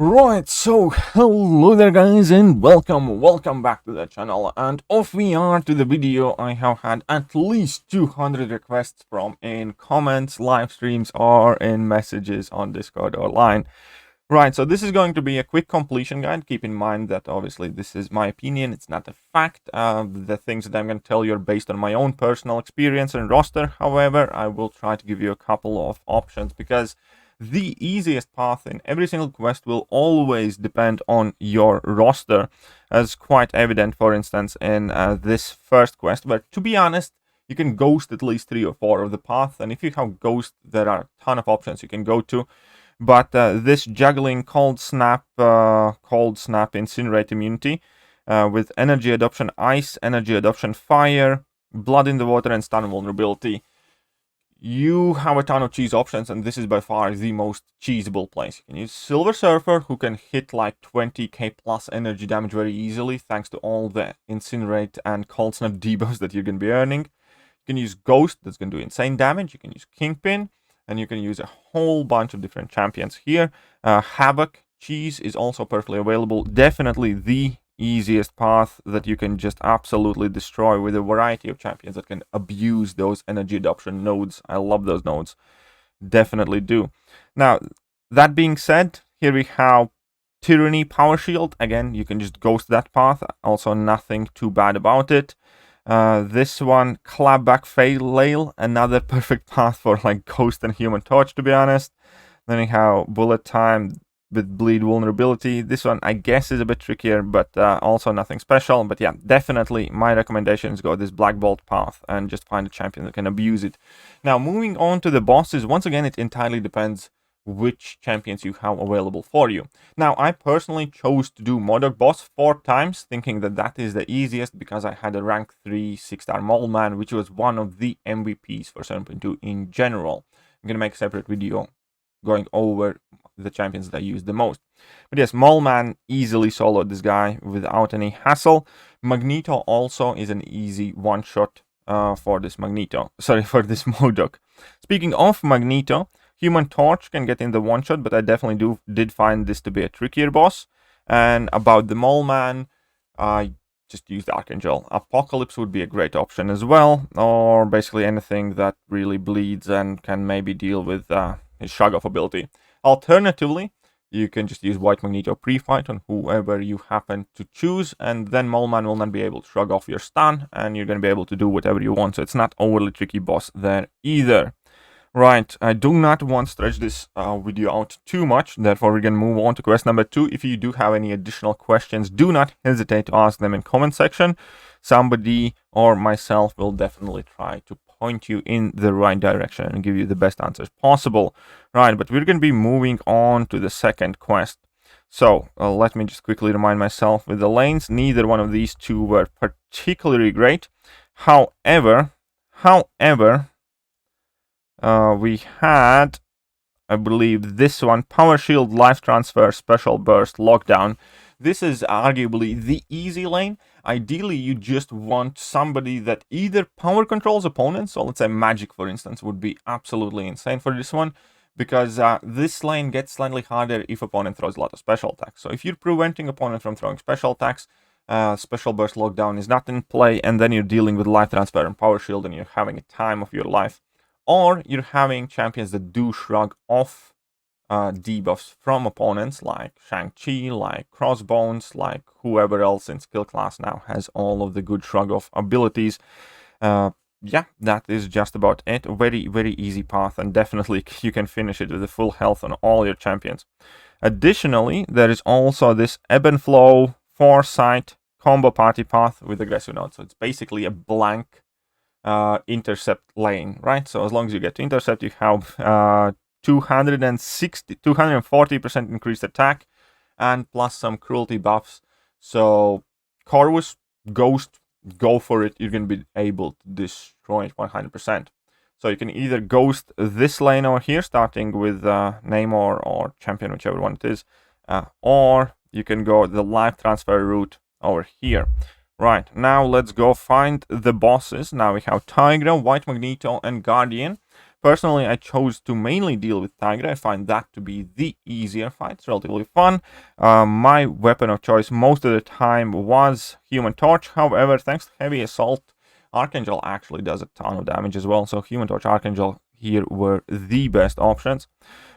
Right, so hello there guys and welcome back to the channel, and off we are to the video. I have had at least 200 requests from in comments, live streams, or in messages on Discord or Line. Right, so this is going to be a quick completion guide. Keep in mind that obviously this is my opinion, it's not a fact. The things that I'm going to tell you are based on my own personal experience and roster. However, I will try to give you a couple of options because the easiest path in every single quest will always depend on your roster, as quite evident, for instance, in this first quest. But to be honest, you can ghost at least 3 or 4 of the path, and if you have ghost, there are a ton of options you can go to. But this juggling cold snap incinerate immunity with energy adoption ice, energy adoption fire, blood in the water, and stun vulnerability. You have a ton of cheese options, and this is by far the most cheesable place. You can use Silver Surfer, who can hit like 20k plus energy damage very easily, thanks to all the Incinerate and Cold Snap debuffs that you're going to be earning. You can use Ghost, that's going to do insane damage. You can use Kingpin, and you can use a whole bunch of different champions here. Havoc cheese is also perfectly available. Definitely the easiest path that you can just absolutely destroy with a variety of champions that can abuse those energy adoption nodes. I love those nodes. Definitely do. Now, that being said, here we have Tyranny Power Shield. Again, you can just ghost that path. Also, nothing too bad about it. This one, Clapback Flail, another perfect path for like Ghost and Human Torch, to be honest. Then we have Bullet Time with bleed vulnerability. This one I guess is a bit trickier, but also nothing special. But yeah, definitely my recommendation is go this Black Bolt path and just find a champion that can abuse it. Now, moving on to the bosses, once again it entirely depends which champions you have available for you. Now, I personally chose to do Modok boss 4 times, thinking that that is the easiest because I had a rank 3 6-star Mole Man, which was one of the MVPs for 7.2 in general. I'm gonna make a separate video going over the champions that I use the most. But yes, Mole Man easily soloed this guy without any hassle. Magneto also is an easy one-shot for this Modok. Speaking of Magneto, Human Torch can get in the one-shot, but I definitely did find this to be a trickier boss. And about the Mole Man, I just used Archangel. Apocalypse would be a great option as well, or basically anything that really bleeds and can maybe deal with his Shrug Off ability. Alternatively, you can just use White Magneto pre-fight on whoever you happen to choose, and then Mole Man will not be able to shrug off your stun, and you're going to be able to do whatever you want, so it's not overly tricky boss there either. Right, I do not want to stretch this video out too much, therefore we're going to move on to quest number 2. If you do have any additional questions, do not hesitate to ask them in comment section. Somebody or myself will definitely try to point you in the right direction and give you the best answers possible. Right, but we're going to be moving on to the second quest. So let me just quickly remind myself with the lanes, neither one of these two were particularly great. However, we had, I believe, this one, Power Shield, Life Transfer, Special Burst, Lockdown. This is arguably the easy lane. Ideally, you just want somebody that either power controls opponents, so let's say Magic, for instance, would be absolutely insane for this one, because this lane gets slightly harder if opponent throws a lot of special attacks. So if you're preventing opponent from throwing special attacks, Special Burst Lockdown is not in play, and then you're dealing with Life Transfer and Power Shield, and you're having a time of your life. Or you're having champions that do shrug off debuffs from opponents, like Shang-Chi, like Crossbones, like whoever else in skill class now has all of the good shrug off abilities. Yeah, that is just about it. Very, very easy path, and definitely you can finish it with the full health on all your champions. Additionally, there is also this Ebb and Flow Foresight combo party path with aggressive node. So it's basically a blank intercept lane, right? So as long as you get to intercept, you have 240% increased attack and plus some cruelty buffs. So Corvus, Ghost, go for it. You're going to be able to destroy it 100%. So you can either ghost this lane over here, starting with Namor or Champion, whichever one it is, or you can go the life transfer route over here. Right, now let's go find the bosses. Now we have Tigra, White Magneto, and Guardian. Personally, I chose to mainly deal with Tiger. I find that to be the easier fight. It's relatively fun. My weapon of choice most of the time was Human Torch. However, thanks to Heavy Assault, Archangel actually does a ton of damage as well. So Human Torch, Archangel here were the best options.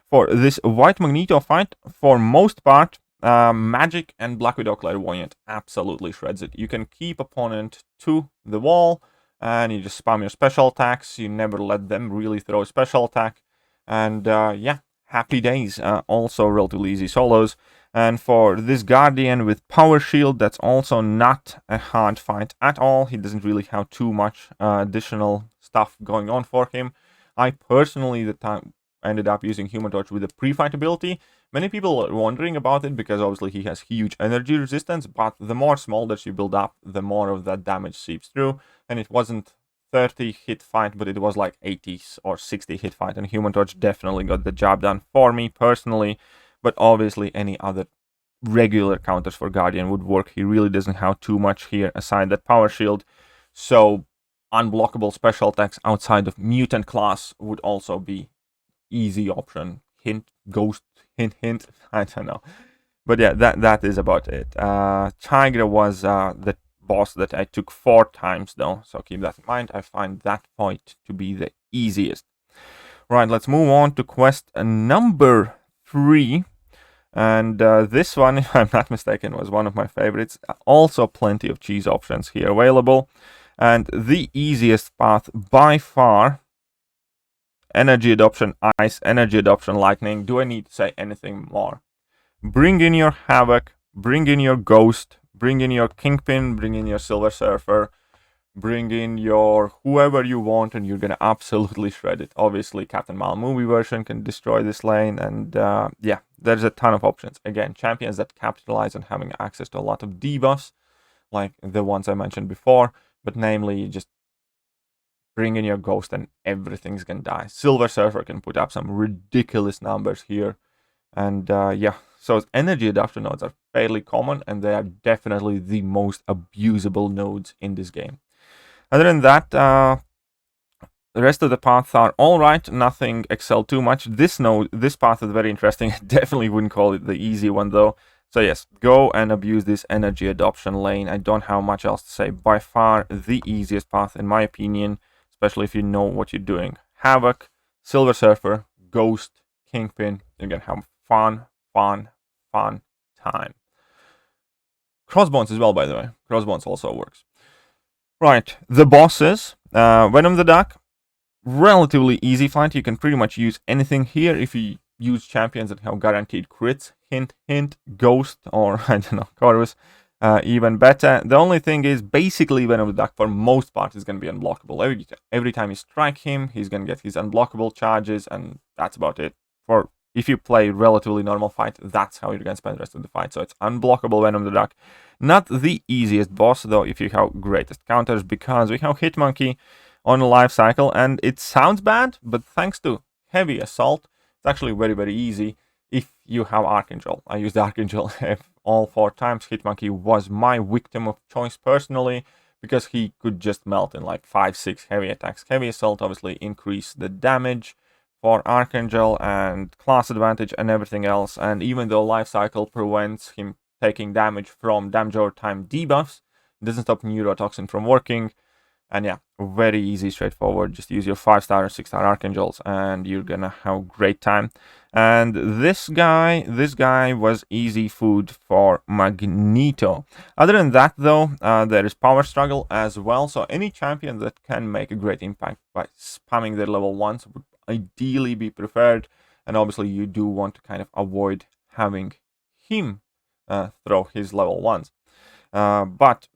For this White Magneto fight, for most part, Magic and Black Widow Clairvoyant absolutely shreds it. You can keep opponent to the wall, and you just spam your special attacks. You never let them really throw a special attack. And yeah, happy days. Also relatively easy solos. And for this Guardian with Power Shield, that's also not a hard fight at all. He doesn't really have too much additional stuff going on for him. I personally, the time ended up using Human Torch with a pre-fight ability. Many people are wondering about it because obviously he has huge energy resistance, but the more smolders you build up, the more of that damage seeps through. And it wasn't 30 hit fight, but it was like 80 or 60 hit fight, and Human Torch definitely got the job done for me personally. But obviously any other regular counters for Guardian would work. He really doesn't have too much here aside that Power Shield. So unblockable special attacks outside of Mutant class would also be easy option. Hint, ghost, hint, hint. I don't know. But yeah, that is about it. Tigra was the boss that I took 4 times though. So keep that in mind. I find that fight to be the easiest. Right, let's move on to quest number 3. And this one, if I'm not mistaken, was one of my favorites. Also plenty of cheese options here available. And the easiest path by far, energy adoption ice, energy adoption lightning. Do I need to say anything more? Bring in your Havoc, bring in your Ghost, bring in your Kingpin, bring in your Silver Surfer, bring in your whoever you want, and you're gonna absolutely shred it. Obviously, Captain Marvel movie version can destroy this lane, and yeah, there's a ton of options. Again, champions that capitalize on having access to a lot of debuffs, like the ones I mentioned before, but namely, just bring in your Ghost and everything's gonna die. Silver Surfer can put up some ridiculous numbers here, and yeah, so energy adoption nodes are fairly common, and they are definitely the most abusable nodes in this game. Other than that, the rest of the paths are alright, nothing excel too much. This path is very interesting. I definitely wouldn't call it the easy one though. So yes, go and abuse this energy adoption lane. I don't have much else to say. By far the easiest path in my opinion, especially if you know what you're doing. Havoc, Silver Surfer, Ghost, Kingpin. You're gonna have fun time. Crossbones as well, by the way. Crossbones also works. Right, the bosses. Venom the Duck, relatively easy fight. You can pretty much use anything here if you use champions that have guaranteed crits. Hint, hint, Ghost, or I don't know, Corvus, even better. The only thing is, basically, Venom the Duck for most part is going to be unblockable. Every time you strike him, he's going to get his unblockable charges, and that's about it. For if you play relatively normal fight, that's how you're going to spend the rest of the fight. So it's unblockable Venom the Duck. Not the easiest boss, though, if you have greatest counters, because we have Hitmonkey on a life cycle, and it sounds bad, but thanks to Heavy Assault, it's actually very, very easy if you have Archangel. I used Archangel all 4 times. Hitmonkey was my victim of choice personally, because he could just melt in like 5-6 heavy attacks. Heavy Assault obviously increased the damage for Archangel and class advantage and everything else, and even though life cycle prevents him taking damage from damage over time debuffs, it doesn't stop Neurotoxin from working. And yeah, very easy, straightforward. Just use your 5-star or 6-star Archangels and you're gonna have a great time. And this guy was easy food for Magneto. Other than that though, there is Power Struggle as well. So any champion that can make a great impact by spamming their level 1s would ideally be preferred. And obviously you do want to kind of avoid having him throw his level 1s. But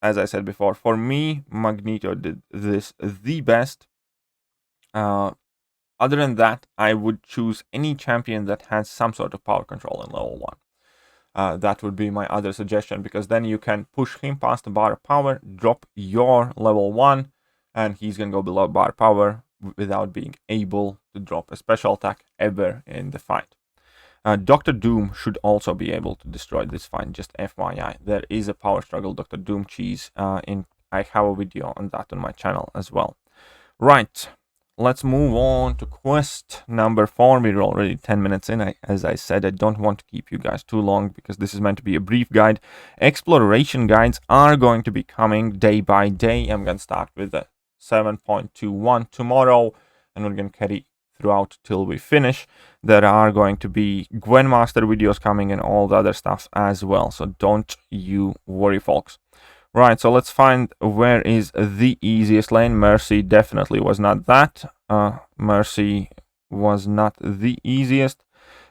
as I said before, for me, Magneto did this the best. Other than that, I would choose any champion that has some sort of power control in level 1. That would be my other suggestion, because then you can push him past the bar of power, drop your level 1, and he's going to go below bar power without being able to drop a special attack ever in the fight. Dr. Doom should also be able to destroy this fight, just FYI. There is a Power Struggle Dr. Doom cheese. I have a video on that on my channel as well. Right, let's move on to quest number 4. We're already 10 minutes in. As I said, I don't want to keep you guys too long because this is meant to be a brief guide. Exploration guides are going to be coming day by day. I'm going to start with the 7.21 tomorrow, and we're going to carry throughout till we finish. There are going to be Gwynmaster videos coming and all the other stuff as well, so don't you worry, folks. Right, so let's find where is the easiest lane. Mercy definitely was not that. Mercy was not the easiest.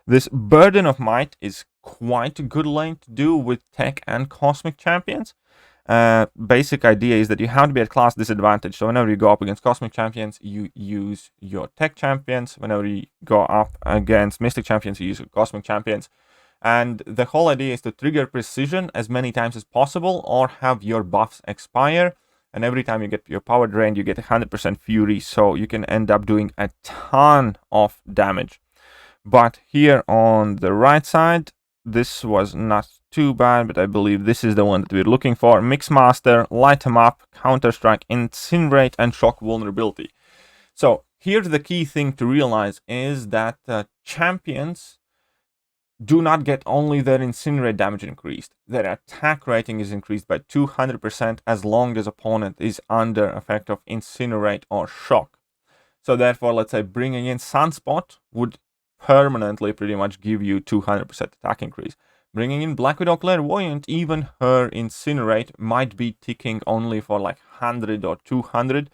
This Burden of Might is quite a good lane to do with Tech and Cosmic Champions. Basic idea is that you have to be at class disadvantage. So whenever you go up against Cosmic Champions, you use your Tech Champions. Whenever you go up against Mystic Champions, you use your Cosmic Champions. And the whole idea is to trigger precision as many times as possible or have your buffs expire. And every time you get your power drained, you get 100% fury. So you can end up doing a ton of damage. But here on the right side, this was not too bad, but I believe this is the one that we're looking for. Mixmaster, Light 'em Up, Counter-Strike, Incinerate, and Shock Vulnerability. So here's the key thing to realize is that champions do not get only their Incinerate damage increased. Their attack rating is increased by 200% as long as opponent is under effect of Incinerate or Shock. So therefore, let's say bringing in Sunspot would permanently pretty much give you 200% attack increase. Bringing in Black Widow Clairvoyant, even her Incinerate might be ticking only for like 100 or 200.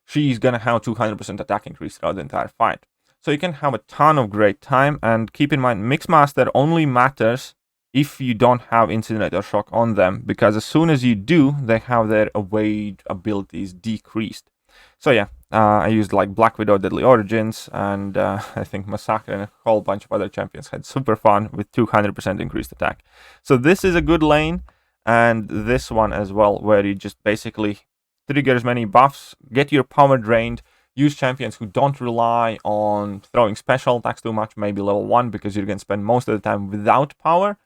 She's gonna have 200% attack increase throughout the entire fight. So you can have a ton of great time, and keep in mind, Mixmaster only matters if you don't have Incinerate or Shock on them, because as soon as you do, they have their evade abilities decreased. So yeah, I used like Black Widow Deadly Origins, and I think Massacre and a whole bunch of other champions had super fun with 200% increased attack. So this is a good lane, and this one as well, where you just basically trigger as many buffs, get your power drained, use champions who don't rely on throwing special attacks too much, maybe level 1, because you're going to spend most of the time without power.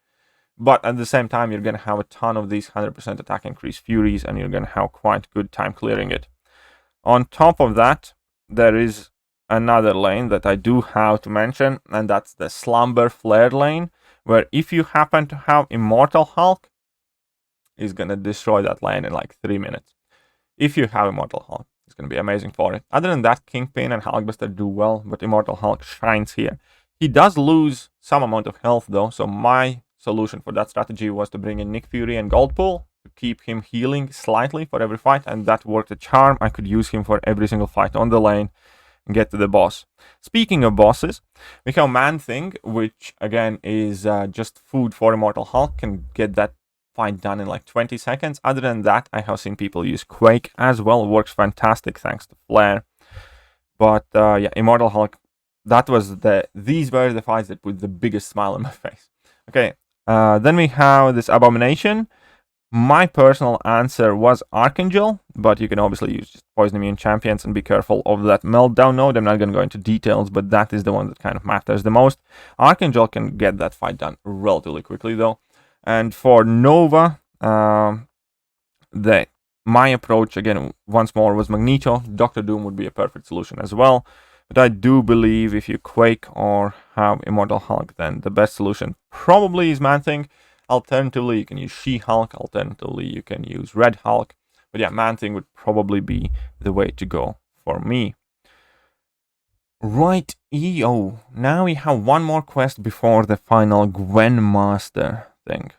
But at the same time, you're going to have a ton of these 100% attack increase furies, and you're going to have quite good time clearing it. On top of that, there is another lane that I do have to mention, and that's the Slumber Flare lane, where if you happen to have Immortal Hulk, he's going to destroy that lane in like 3 minutes. If you have Immortal Hulk, it's going to be amazing for it. Other than that, Kingpin and Hulkbuster do well, but Immortal Hulk shines here. He does lose some amount of health though, so my solution for that strategy was to bring in Nick Fury and Goldpool to keep him healing slightly for every fight, and that worked a charm. I could use him for every single fight on the lane and get to the boss. Speaking of bosses, we have Man-Thing, which again is just food for Immortal Hulk, can get that fight done in like 20 seconds. Other than that, I have seen people use Quake as well. Works fantastic thanks to Flare. But yeah, Immortal Hulk, these were the fights that put the biggest smile on my face. Okay, then we have this Abomination. My personal answer was Archangel, but you can obviously use just Poison Immune champions and be careful of that Meltdown node. I'm not going to go into details, but that is the one that kind of matters the most. Archangel can get that fight done relatively quickly though. And for Nova, my approach, again, once more, was Magneto. Doctor Doom would be a perfect solution as well. But I do believe if you Quake or have Immortal Hulk, then the best solution probably is Man-Thing. Alternatively, you can use She-Hulk. Alternatively, you can use Red Hulk. But yeah, Man-Thing would probably be the way to go for me. Right, EO. Now we have one more quest before the final Gwynmaster thing.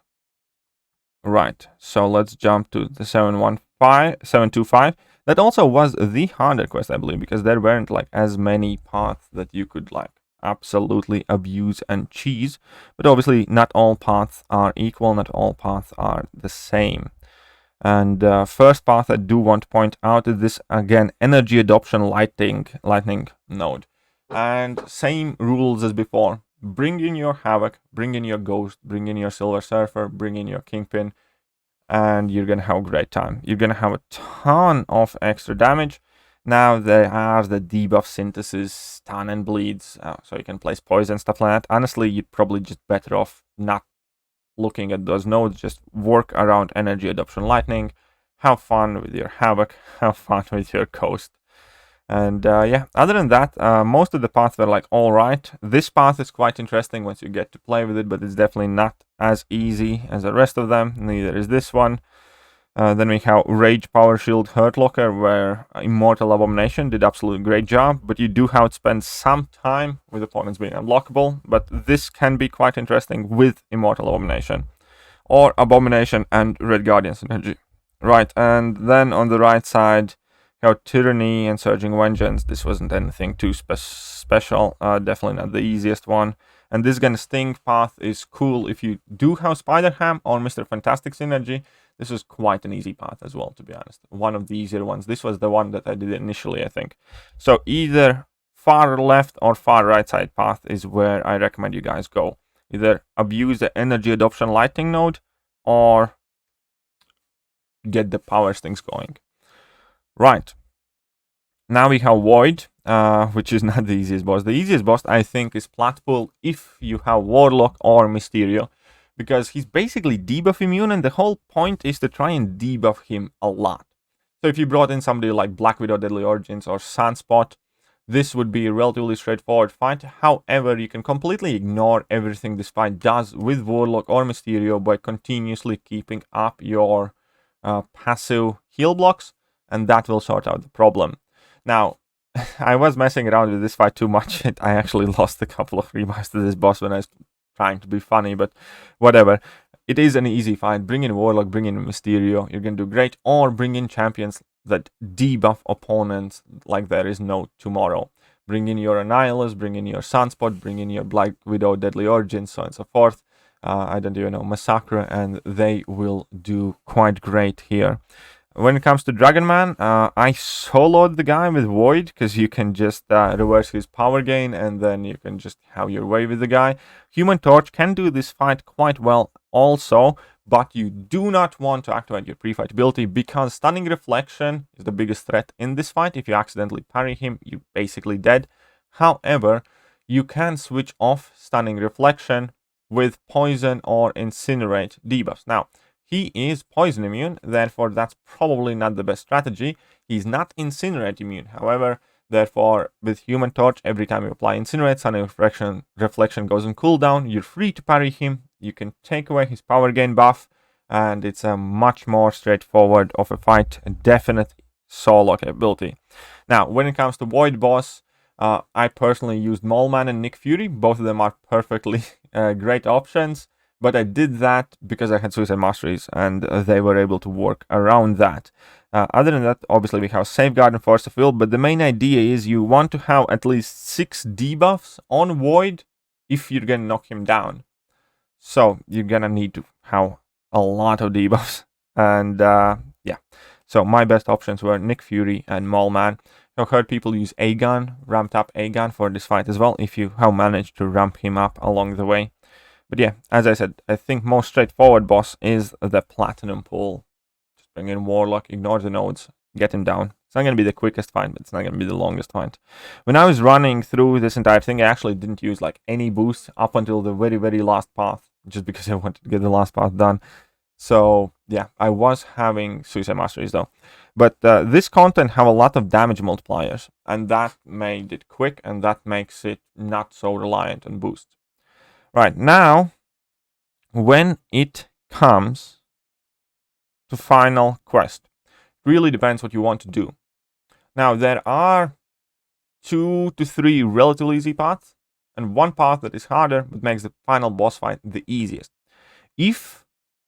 Right, so let's jump to the 725. That also was the harder quest, I believe, because there weren't like as many paths that you could like absolutely abuse and cheese. But obviously not all paths are equal, not all paths are the same. And first path I do want to point out is this, again, Energy Adoption Lightning node. And same rules as before. Bring in your Havoc, bring in your Ghost, bring in your Silver Surfer, bring in your Kingpin, and you're going to have a great time. You're going to have a ton of extra damage. Now there are the debuff synthesis, stun and bleeds, so you can place poison, stuff like that. Honestly, you'd probably just better off not looking at those nodes, just work around Energy Adoption Lightning, have fun with your Havoc, have fun with your Ghost. And yeah, other than that, most of the paths were like alright. This path is quite interesting once you get to play with it, but it's definitely not as easy as the rest of them. Neither is this one. Then we have Rage, Power Shield, Hurt Locker, where Immortal Abomination did absolutely great job, but you do have to spend some time with opponents being unblockable, but this can be quite interesting with Immortal Abomination. Or Abomination and Red Guardian synergy. Right, and then on the right side, you have Tyranny and Surging Vengeance. This wasn't anything too special, definitely not the easiest one. And this Gun Sting path is cool if you do have Spider-Ham or Mr. Fantastic synergy. This is quite an easy path as well, to be honest. One of the easier ones. This was the one that I did initially, I think. So either far left or far right side path is where I recommend you guys go. Either abuse the Energy Adoption Lightning node or get the Power Stings going. Right. Now we have Void, which is not the easiest boss. The easiest boss, I think, is Platpool if you have Warlock or Mysterio, because he's basically debuff immune, and the whole point is to try and debuff him a lot. So if you brought in somebody like Black Widow, Deadly Origins, or Sunspot, this would be a relatively straightforward fight. However, you can completely ignore everything this fight does with Warlock or Mysterio by continuously keeping up your passive heal blocks, and that will sort out the problem. Now, I was messing around with this fight too much. I actually lost a couple of revives to this boss when I was trying to be funny, but whatever. It is an easy fight. Bring in Warlock, bring in Mysterio, you're going to do great. Or bring in champions that debuff opponents like there is no tomorrow. Bring in your Annihilus, bring in your Sunspot, bring in your Black Widow, Deadly Origins, so on and so forth. I don't even know, Massacre, and they will do quite great here. When it comes to Dragon Man, I soloed the guy with Void, because you can just reverse his power gain, and then you can just have your way with the guy. Human Torch can do this fight quite well also, but you do not want to activate your pre-fight ability, because Stunning Reflection is the biggest threat in this fight. If you accidentally parry him, you're basically dead. However, you can switch off Stunning Reflection with Poison or Incinerate debuffs. Now, he is poison immune, therefore that's probably not the best strategy. He's not Incinerate immune, however, therefore with Human Torch, every time you apply Incinerate, Stunning Reflection goes on cooldown, you're free to parry him, you can take away his power gain buff, and it's a much more straightforward of a fight, a definite solo capability. Now, when it comes to Void boss, I personally used Mole Man and Nick Fury. Both of them are perfectly great options. But I did that because I had Suicide Masteries, and they were able to work around that. Other than that, obviously we have Safeguard and Force of Will, but the main idea is you want to have at least 6 debuffs on Void if you're gonna knock him down. So you're gonna need to have a lot of debuffs. And yeah, so my best options were Nick Fury and Mole Man. I've heard people use Aegon, ramped up Aegon for this fight as well, if you have managed to ramp him up along the way. But yeah, as I said, I think most straightforward boss is the Platinum Pool. Just bring in Warlock, ignore the nodes, get him down. It's not going to be the quickest fight, but it's not going to be the longest fight. When I was running through this entire thing, I actually didn't use like any boost up until the very, very last path, just because I wanted to get the last path done. So yeah, I was having Suicide Masteries though. But this content have a lot of damage multipliers, and that made it quick, and that makes it not so reliant on boost. Right, now, when it comes to final quest, really depends what you want to do. Now, there are 2 to 3 relatively easy paths, and one path that is harder, but makes the final boss fight the easiest. If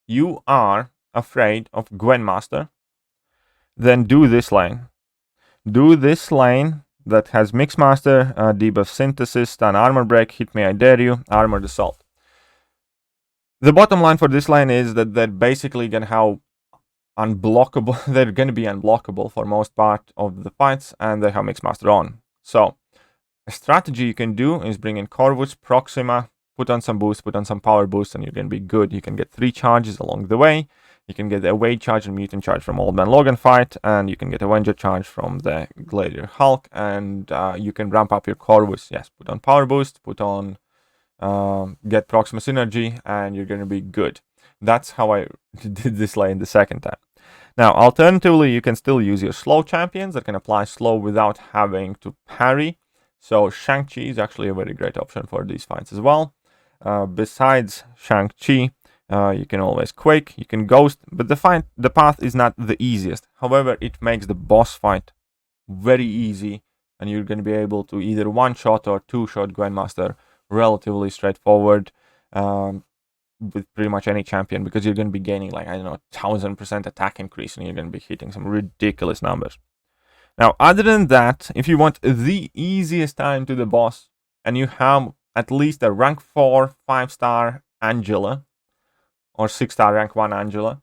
you are afraid of Gwenmaster, then do this lane. Do this lane that has Mixmaster, debuff Synthesis, stun Armor Break, Hit Me I Dare You, Armored Assault. The bottom line for this lane is that they're basically gonna have unblockable, they're gonna be unblockable for most part of the fights, and they have Mixmaster on. So, a strategy you can do is bring in Corvus, Proxima, put on some boost, put on some power boost, and you're gonna be good. You can get 3 charges along the way. You can get the Away charge and Mutant charge from Old Man Logan fight, and you can get Avenger charge from the Gladiator Hulk, and you can ramp up your Corvus. Yes, put on Power Boost, put on get Proxima Synergy, and you're going to be good. That's how I did this lane the second time. Now, alternatively, you can still use your slow champions that can apply slow without having to parry. So Shang-Chi is actually a very great option for these fights as well. Besides Shang-Chi, you can always Quake, you can Ghost, but the path is not the easiest. However, it makes the boss fight very easy, and you're going to be able to either one-shot or two-shot Grandmaster relatively straightforward with pretty much any champion, because you're going to be gaining like, I don't know, 1000% attack increase, and you're going to be hitting some ridiculous numbers. Now, other than that, if you want the easiest time to the boss, and you have at least a rank 4 5-star Angela, or 6-star rank 1 Angela,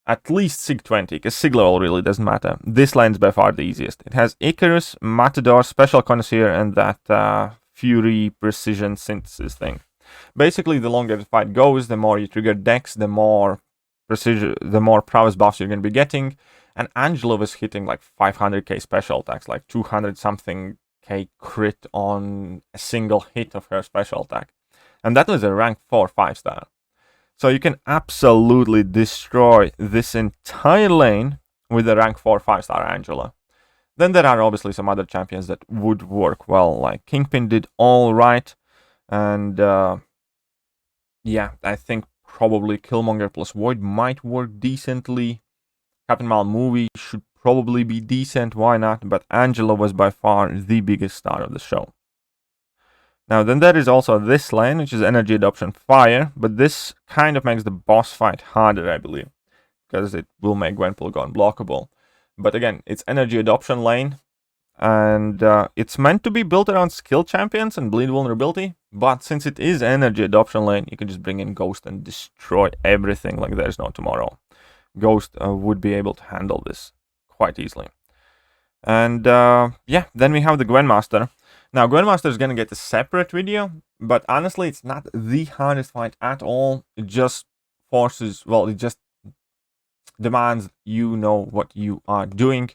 at least Sig 20, because Sig level really doesn't matter. This lane's by far the easiest. It has Icarus, Matador, Special Connoisseur, and that Fury Precision Synthesis thing. Basically, the longer the fight goes, the more you trigger decks, the more precision, the more prowess buffs you're going to be getting. And Angela was hitting like 500k special attacks, like 200 something k crit on a single hit of her special attack. And that was a rank 4 5-star. So you can absolutely destroy this entire lane with a rank 4 5-star Angela. Then there are obviously some other champions that would work well, like Kingpin did all right. And yeah, I think probably Killmonger plus Void might work decently. Captain Marvel movie should probably be decent, why not? But Angela was by far the biggest star of the show. Now then there is also this lane, which is Energy Adoption Fire, but this kind of makes the boss fight harder, I believe, because it will make Gwenpool go unblockable. But again, it's Energy Adoption lane, and it's meant to be built around skill champions and bleed vulnerability, but since it is Energy Adoption lane, you can just bring in Ghost and destroy everything like there's no tomorrow. Ghost would be able to handle this quite easily. And yeah, then we have the Grandmaster. Now, Grandmaster is going to get a separate video, but honestly, it's not the hardest fight at all. It just forces, well, it just demands you know what you are doing.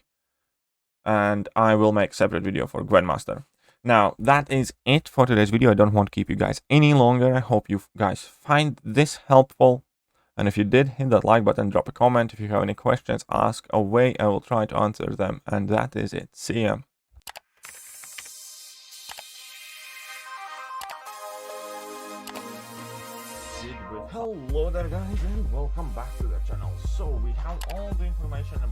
And I will make a separate video for Grandmaster. Now, that is it for today's video. I don't want to keep you guys any longer. I hope you guys find this helpful. And if you did, hit that like button, drop a comment. If you have any questions, ask away. I will try to answer them. And that is it. See ya. Hello there guys, and welcome back to the channel. So we have all the information about